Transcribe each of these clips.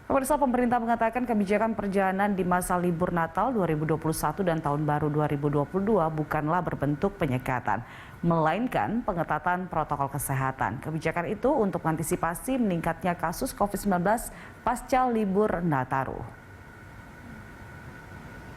Pemirsa, pemerintah mengatakan kebijakan perjalanan di masa libur Natal 2021 dan Tahun Baru 2022 bukanlah berbentuk penyekatan, melainkan pengetatan protokol kesehatan. Kebijakan itu untuk mengantisipasi meningkatnya kasus COVID-19 pasca libur Nataru.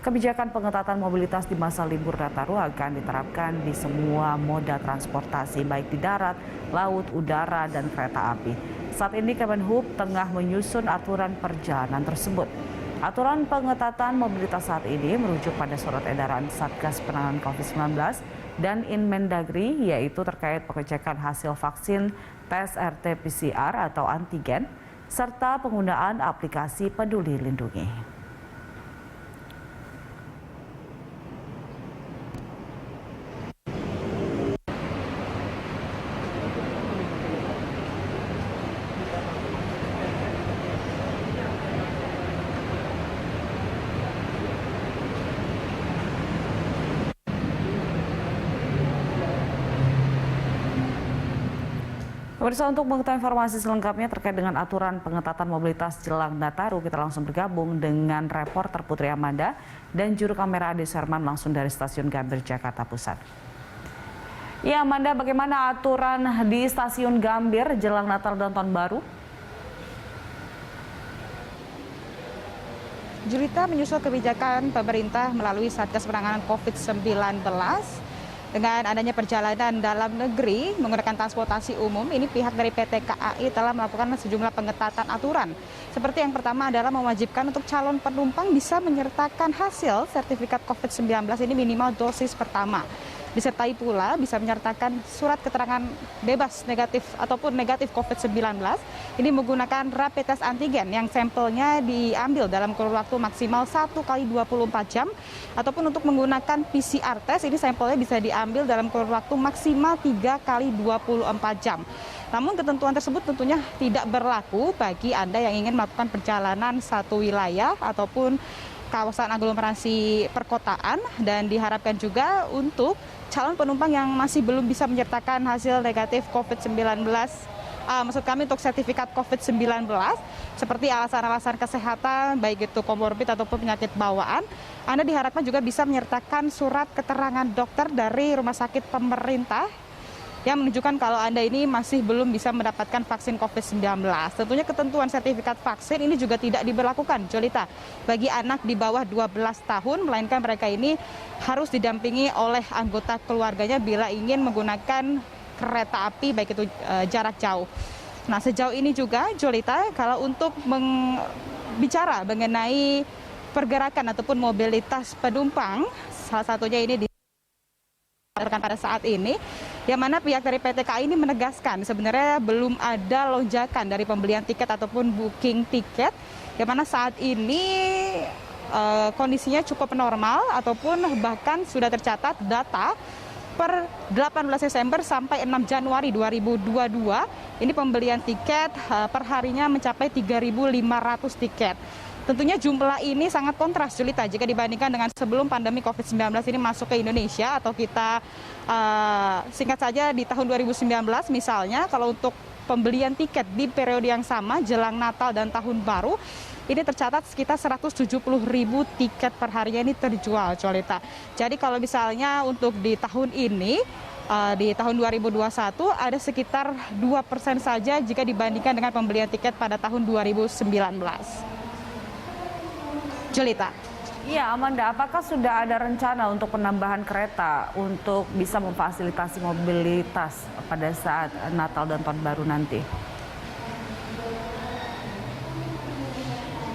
Kebijakan pengetatan mobilitas di masa libur Nataru akan diterapkan di semua moda transportasi, baik di darat, laut, udara, dan kereta api. Saat ini Kemenhub tengah menyusun aturan perjalanan tersebut. Aturan pengetatan mobilitas saat ini merujuk pada surat edaran Satgas Penanganan COVID-19 dan Inmendagri, yaitu terkait pengecekan hasil vaksin tes RT-PCR atau antigen, serta penggunaan aplikasi Peduli Lindungi. Pemirsa, untuk mengetahui informasi selengkapnya terkait dengan aturan pengetatan mobilitas jelang Nataru, kita langsung bergabung dengan reporter Putri Amanda dan juru kamera Ade Serman langsung dari Stasiun Gambir, Jakarta Pusat. Ya, Amanda, bagaimana aturan di Stasiun Gambir jelang Natal dan Tahun Baru? Julita menyusul kebijakan pemerintah melalui Satgas Penanganan COVID-19 dengan adanya perjalanan dalam negeri menggunakan transportasi umum. Ini pihak dari PT KAI telah melakukan sejumlah pengetatan aturan. Seperti yang pertama adalah mewajibkan untuk calon penumpang bisa menyertakan hasil sertifikat COVID-19 ini minimal dosis pertama. Disertai pula bisa menyertakan surat keterangan bebas negatif ataupun negatif COVID-19. Ini menggunakan rapid test antigen yang sampelnya diambil dalam kurun waktu maksimal 1 kali 24 jam. Ataupun untuk menggunakan PCR test, ini sampelnya bisa diambil dalam kurun waktu maksimal 3 kali 24 jam. Namun ketentuan tersebut tentunya tidak berlaku bagi Anda yang ingin melakukan perjalanan satu wilayah ataupun kawasan aglomerasi perkotaan, dan diharapkan juga untuk calon penumpang yang masih belum bisa menyertakan hasil negatif COVID-19, maksud kami untuk sertifikat COVID-19, seperti alasan-alasan kesehatan, baik itu komorbid ataupun penyakit bawaan, Anda diharapkan juga bisa menyertakan surat keterangan dokter dari rumah sakit pemerintah yang menunjukkan kalau Anda ini masih belum bisa mendapatkan vaksin COVID-19. Tentunya ketentuan sertifikat vaksin ini juga tidak diberlakukan, Jolita, bagi anak di bawah 12 tahun, melainkan mereka ini harus didampingi oleh anggota keluarganya bila ingin menggunakan kereta api, baik itu jarak jauh. Nah, sejauh ini juga, Jolita, kalau untuk bicara mengenai pergerakan ataupun mobilitas penumpang, salah satunya ini pada saat ini, yang mana pihak dari PT KAI ini menegaskan sebenarnya belum ada lonjakan dari pembelian tiket ataupun booking tiket, yang mana saat ini kondisinya cukup normal ataupun bahkan sudah tercatat data per 18 Desember sampai 6 Januari 2022, ini pembelian tiket perharinya mencapai 3.500 tiket. Tentunya jumlah ini sangat kontras, Julita, jika dibandingkan dengan sebelum pandemi COVID-19 ini masuk ke Indonesia, atau kita singkat saja di tahun 2019 misalnya, kalau untuk pembelian tiket di periode yang sama jelang Natal dan Tahun Baru, ini tercatat sekitar 170.000 tiket per harinya ini terjual, Julita. Jadi kalau misalnya untuk di tahun ini, di tahun 2021 ada sekitar 2% saja jika dibandingkan dengan pembelian tiket pada tahun 2019. Julita. Iya, Amanda, apakah sudah ada rencana untuk penambahan kereta untuk bisa memfasilitasi mobilitas pada saat Natal dan Tahun Baru nanti?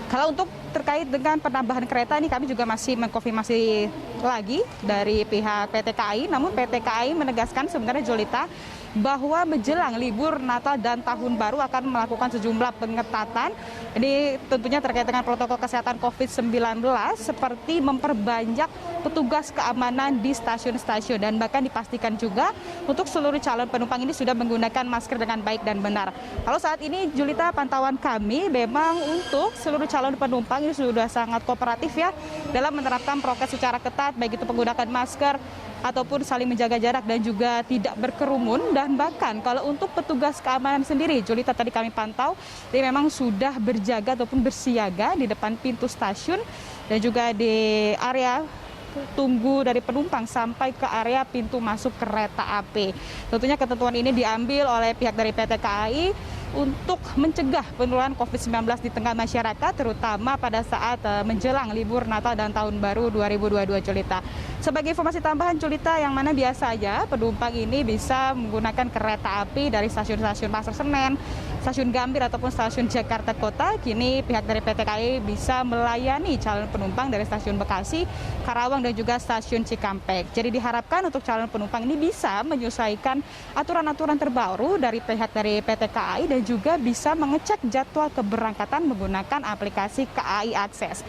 Kalau untuk terkait dengan penambahan kereta ini kami juga masih mengkonfirmasi lagi dari pihak PT KAI, namun PT KAI menegaskan sebenarnya, Jolita, bahwa menjelang libur Natal dan Tahun Baru akan melakukan sejumlah pengetatan. Ini tentunya terkait dengan protokol kesehatan COVID-19 seperti memperbanyak petugas keamanan di stasiun-stasiun, dan bahkan dipastikan juga untuk seluruh calon penumpang ini sudah menggunakan masker dengan baik dan benar. Kalau saat ini, Julita, pantauan kami memang untuk seluruh calon penumpang ini sudah sangat kooperatif ya dalam menerapkan prokes secara ketat, baik itu menggunakan masker, ataupun saling menjaga jarak dan juga tidak berkerumun. Dan bahkan kalau untuk petugas keamanan sendiri, Julita, tadi kami pantau, ini memang sudah berjaga ataupun bersiaga di depan pintu stasiun dan juga di area tunggu dari penumpang sampai ke area pintu masuk kereta api. Tentunya ketentuan ini diambil oleh pihak dari PT KAI untuk mencegah penularan COVID-19 di tengah masyarakat, terutama pada saat menjelang libur Natal dan Tahun Baru 2022, Julita. Sebagai informasi tambahan, Julita, yang mana biasanya penumpang ini bisa menggunakan kereta api dari stasiun-stasiun Pasar Senen, stasiun Gambir ataupun stasiun Jakarta Kota, kini pihak dari PT KAI bisa melayani calon penumpang dari stasiun Bekasi, Karawang dan juga stasiun Cikampek. Jadi diharapkan untuk calon penumpang ini bisa menyesuaikan aturan-aturan terbaru dari pihak dari PT KAI dan juga bisa mengecek jadwal keberangkatan menggunakan aplikasi KAI Akses.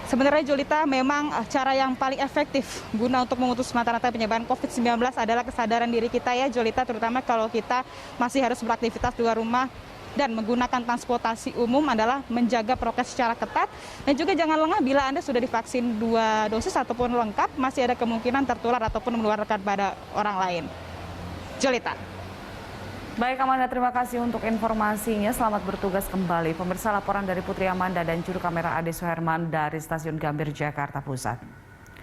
Sebenarnya, Julita, memang cara yang paling efektif guna untuk memutus mata rantai penyebaran COVID-19 adalah kesadaran diri kita ya, Julita, terutama kalau kita masih harus beraktivitas di luar rumah dan menggunakan transportasi umum adalah menjaga prokes secara ketat dan juga jangan lengah bila Anda sudah divaksin 2 dosis ataupun lengkap, masih ada kemungkinan tertular ataupun menularkan pada orang lain. Julita. Baik, Amanda, terima kasih untuk informasinya. Selamat bertugas kembali. Pemirsa, laporan dari Putri Amanda dan juru kamera Ade Suherman dari Stasiun Gambir, Jakarta Pusat.